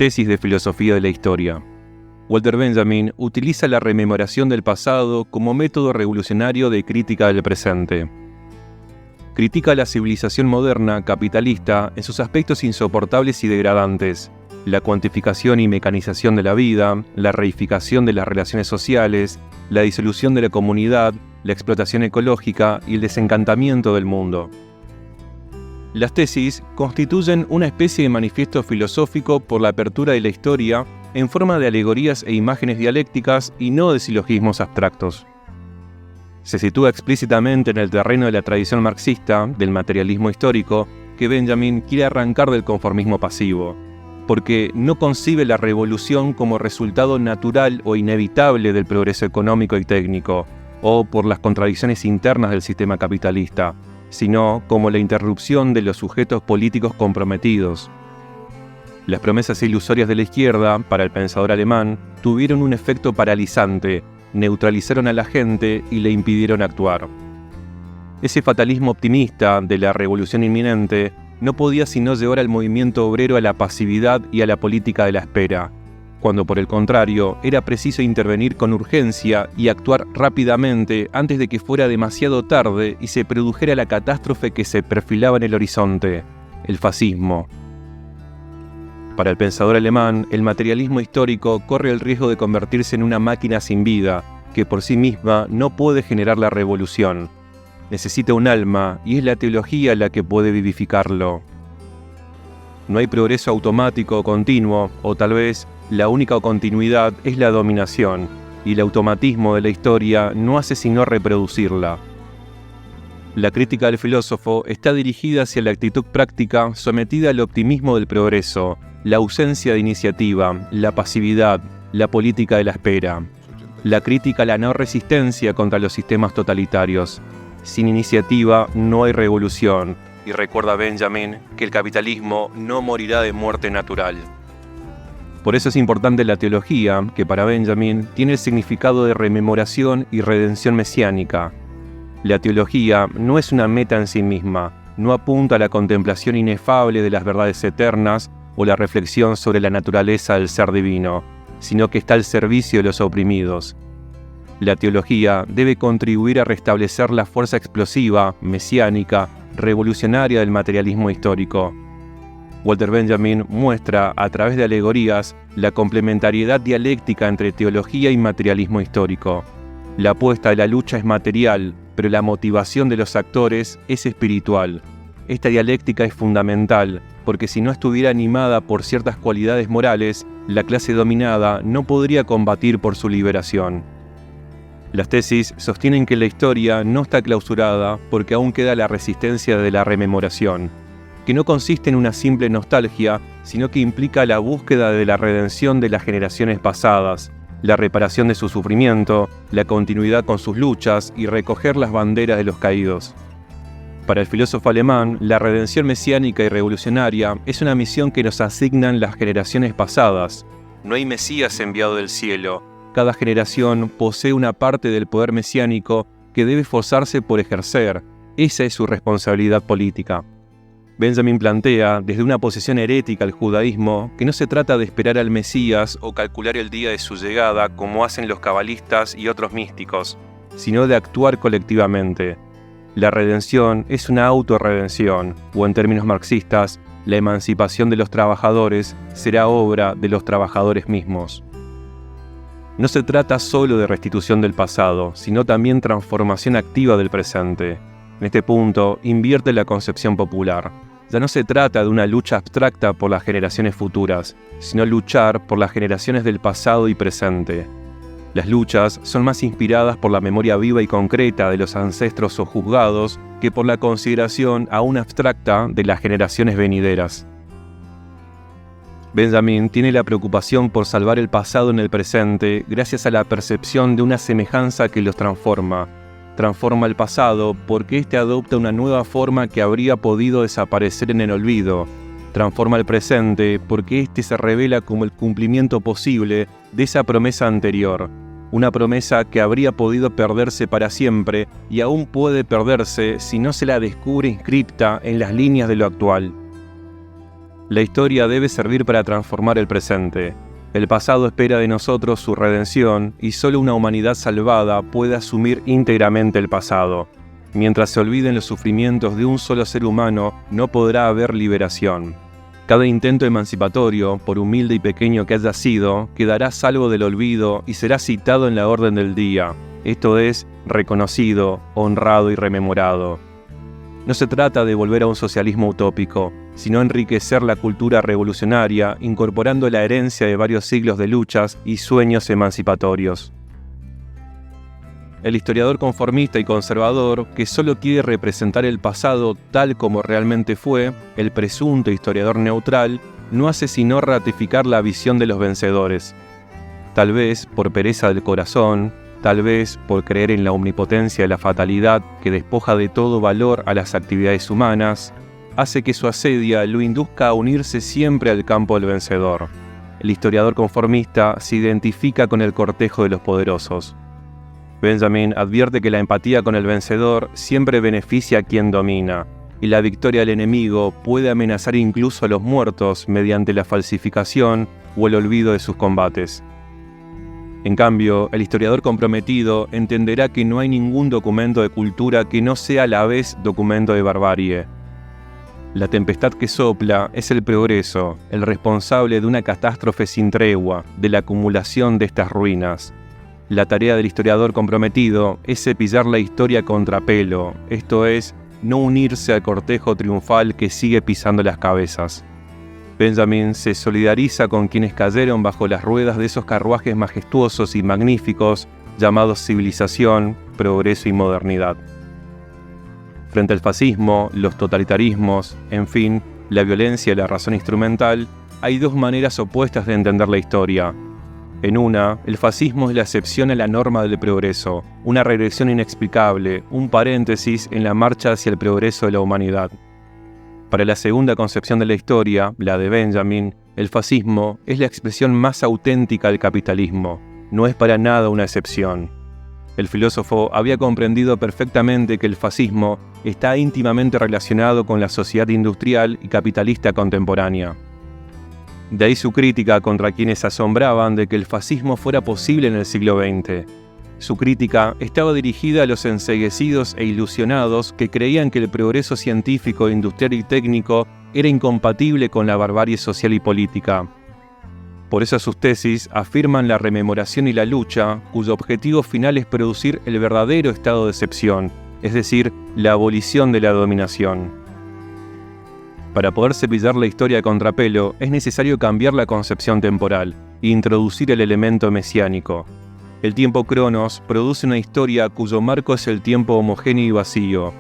Tesis de filosofía de la historia. Walter Benjamin utiliza la rememoración del pasado como método revolucionario de crítica del presente. Critica la civilización moderna capitalista en sus aspectos insoportables y degradantes: la cuantificación y mecanización de la vida, la reificación de las relaciones sociales, la disolución de la comunidad, la explotación ecológica y el desencantamiento del mundo. Las tesis constituyen una especie de manifiesto filosófico por la apertura de la historia en forma de alegorías e imágenes dialécticas y no de silogismos abstractos. Se sitúa explícitamente en el terreno de la tradición marxista, del materialismo histórico, que Benjamin quiere arrancar del conformismo pasivo, porque no concibe la revolución como resultado natural o inevitable del progreso económico y técnico, o por las contradicciones internas del sistema capitalista, sino como la interrupción de los sujetos políticos comprometidos. Las promesas ilusorias de la izquierda, para el pensador alemán, tuvieron un efecto paralizante, neutralizaron a la gente y le impidieron actuar. Ese fatalismo optimista de la revolución inminente no podía sino llevar al movimiento obrero a la pasividad y a la política de la espera, cuando por el contrario era preciso intervenir con urgencia y actuar rápidamente antes de que fuera demasiado tarde y se produjera la catástrofe que se perfilaba en el horizonte: el fascismo. Para el pensador alemán, el materialismo histórico corre el riesgo de convertirse en una máquina sin vida, que por sí misma no puede generar la revolución. Necesita un alma, y es la teología la que puede vivificarlo. No hay progreso automático o continuo, o tal vez la única continuidad es la dominación, y el automatismo de la historia no hace sino reproducirla. La crítica del filósofo está dirigida hacia la actitud práctica sometida al optimismo del progreso, la ausencia de iniciativa, la pasividad, la política de la espera. La crítica a la no resistencia contra los sistemas totalitarios. Sin iniciativa no hay revolución, y recuerda Benjamin que el capitalismo no morirá de muerte natural. Por eso es importante la teología, que para Benjamin tiene el significado de rememoración y redención mesiánica. La teología no es una meta en sí misma, no apunta a la contemplación inefable de las verdades eternas o la reflexión sobre la naturaleza del ser divino, sino que está al servicio de los oprimidos. La teología debe contribuir a restablecer la fuerza explosiva, mesiánica, revolucionaria del materialismo histórico. Walter Benjamin muestra, a través de alegorías, la complementariedad dialéctica entre teología y materialismo histórico. La apuesta de la lucha es material, pero la motivación de los actores es espiritual. Esta dialéctica es fundamental, porque si no estuviera animada por ciertas cualidades morales, la clase dominada no podría combatir por su liberación. Las tesis sostienen que la historia no está clausurada porque aún queda la resistencia de la rememoración, que no consiste en una simple nostalgia, sino que implica la búsqueda de la redención de las generaciones pasadas, la reparación de su sufrimiento, la continuidad con sus luchas y recoger las banderas de los caídos. Para el filósofo alemán, la redención mesiánica y revolucionaria es una misión que nos asignan las generaciones pasadas. No hay Mesías enviado del cielo. Cada generación posee una parte del poder mesiánico que debe esforzarse por ejercer. Esa es su responsabilidad política. Benjamin plantea, desde una posición herética al judaísmo, que no se trata de esperar al Mesías o calcular el día de su llegada como hacen los cabalistas y otros místicos, sino de actuar colectivamente. La redención es una autorredención, o en términos marxistas, la emancipación de los trabajadores será obra de los trabajadores mismos. No se trata solo de restitución del pasado, sino también transformación activa del presente. En este punto, invierte la concepción popular. Ya no se trata de una lucha abstracta por las generaciones futuras, sino luchar por las generaciones del pasado y presente. Las luchas son más inspiradas por la memoria viva y concreta de los ancestros sojuzgados que por la consideración aún abstracta de las generaciones venideras. Benjamin tiene la preocupación por salvar el pasado en el presente gracias a la percepción de una semejanza que los transforma. Transforma el pasado porque éste adopta una nueva forma que habría podido desaparecer en el olvido. Transforma el presente porque éste se revela como el cumplimiento posible de esa promesa anterior. Una promesa que habría podido perderse para siempre y aún puede perderse si no se la descubre inscripta en las líneas de lo actual. La historia debe servir para transformar el presente. El pasado espera de nosotros su redención y solo una humanidad salvada puede asumir íntegramente el pasado. Mientras se olviden los sufrimientos de un solo ser humano, no podrá haber liberación. Cada intento emancipatorio, por humilde y pequeño que haya sido, quedará salvo del olvido y será citado en la orden del día, esto es, reconocido, honrado y rememorado. No se trata de volver a un socialismo utópico, sino enriquecer la cultura revolucionaria, incorporando la herencia de varios siglos de luchas y sueños emancipatorios. El historiador conformista y conservador, que solo quiere representar el pasado tal como realmente fue, el presunto historiador neutral, no hace sino ratificar la visión de los vencedores. Tal vez por pereza del corazón, tal vez por creer en la omnipotencia de la fatalidad que despoja de todo valor a las actividades humanas, hace que su asedia lo induzca a unirse siempre al campo del vencedor. El historiador conformista se identifica con el cortejo de los poderosos. Benjamin advierte que la empatía con el vencedor siempre beneficia a quien domina, y la victoria del enemigo puede amenazar incluso a los muertos mediante la falsificación o el olvido de sus combates. En cambio, el historiador comprometido entenderá que no hay ningún documento de cultura que no sea a la vez documento de barbarie. La tempestad que sopla es el progreso, el responsable de una catástrofe sin tregua, de la acumulación de estas ruinas. La tarea del historiador comprometido es cepillar la historia a contrapelo, esto es, no unirse al cortejo triunfal que sigue pisando las cabezas. Benjamin se solidariza con quienes cayeron bajo las ruedas de esos carruajes majestuosos y magníficos llamados civilización, progreso y modernidad. Frente al fascismo, los totalitarismos, en fin, la violencia y la razón instrumental, hay dos maneras opuestas de entender la historia. En una, el fascismo es la excepción a la norma del progreso, una regresión inexplicable, un paréntesis en la marcha hacia el progreso de la humanidad. Para la segunda concepción de la historia, la de Benjamin, el fascismo es la expresión más auténtica del capitalismo, no es para nada una excepción. El filósofo había comprendido perfectamente que el fascismo está íntimamente relacionado con la sociedad industrial y capitalista contemporánea. De ahí su crítica contra quienes se asombraban de que el fascismo fuera posible en el siglo XX. Su crítica estaba dirigida a los enceguecidos e ilusionados que creían que el progreso científico, industrial y técnico era incompatible con la barbarie social y política. Por eso sus tesis afirman la rememoración y la lucha, cuyo objetivo final es producir el verdadero estado de excepción, es decir, la abolición de la dominación. Para poder cepillar la historia a contrapelo, es necesario cambiar la concepción temporal e introducir el elemento mesiánico. El tiempo Cronos produce una historia cuyo marco es el tiempo homogéneo y vacío,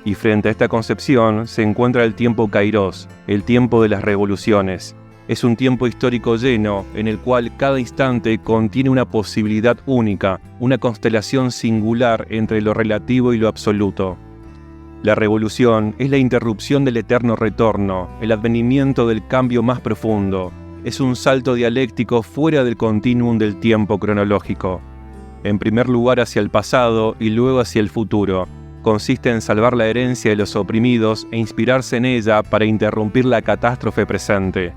y frente a esta concepción se encuentra el tiempo Kairos, el tiempo de las revoluciones. Es un tiempo histórico lleno, en el cual cada instante contiene una posibilidad única, una constelación singular entre lo relativo y lo absoluto. La revolución es la interrupción del eterno retorno, el advenimiento del cambio más profundo. Es un salto dialéctico fuera del continuum del tiempo cronológico. En primer lugar hacia el pasado y luego hacia el futuro. Consiste en salvar la herencia de los oprimidos e inspirarse en ella para interrumpir la catástrofe presente.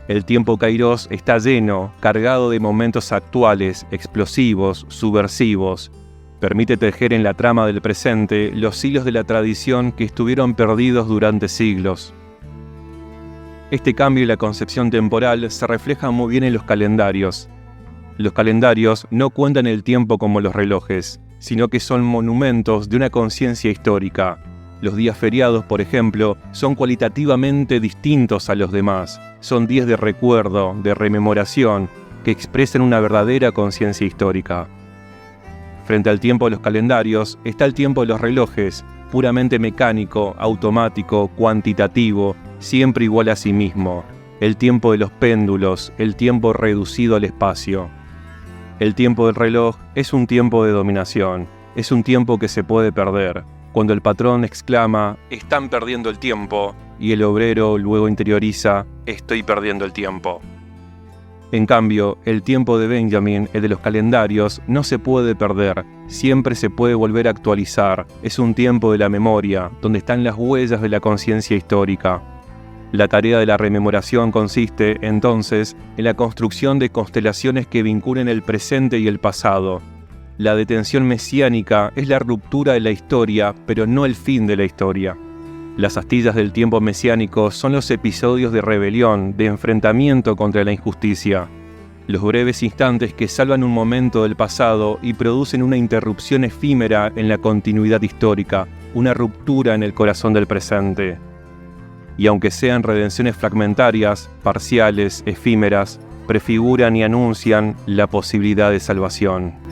El tiempo Kairos está lleno, cargado de momentos actuales, explosivos, subversivos. Permite tejer en la trama del presente los hilos de la tradición que estuvieron perdidos durante siglos. Este cambio en la concepción temporal se refleja muy bien en los calendarios. Los calendarios no cuentan el tiempo como los relojes, sino que son monumentos de una conciencia histórica. Los días feriados, por ejemplo, son cualitativamente distintos a los demás. Son días de recuerdo, de rememoración, que expresan una verdadera conciencia histórica. Frente al tiempo de los calendarios está el tiempo de los relojes, puramente mecánico, automático, cuantitativo, siempre igual a sí mismo. El tiempo de los péndulos, el tiempo reducido al espacio. El tiempo del reloj es un tiempo de dominación, es un tiempo que se puede perder. Cuando el patrón exclama, «Están perdiendo el tiempo», y el obrero luego interioriza, «Estoy perdiendo el tiempo». En cambio, el tiempo de Benjamin, el de los calendarios, no se puede perder, siempre se puede volver a actualizar. Es un tiempo de la memoria, donde están las huellas de la conciencia histórica. La tarea de la rememoración consiste, entonces, en la construcción de constelaciones que vinculen el presente y el pasado. La detención mesiánica es la ruptura de la historia, pero no el fin de la historia. Las astillas del tiempo mesiánico son los episodios de rebelión, de enfrentamiento contra la injusticia. Los breves instantes que salvan un momento del pasado y producen una interrupción efímera en la continuidad histórica, una ruptura en el corazón del presente. Y aunque sean redenciones fragmentarias, parciales, efímeras, prefiguran y anuncian la posibilidad de salvación.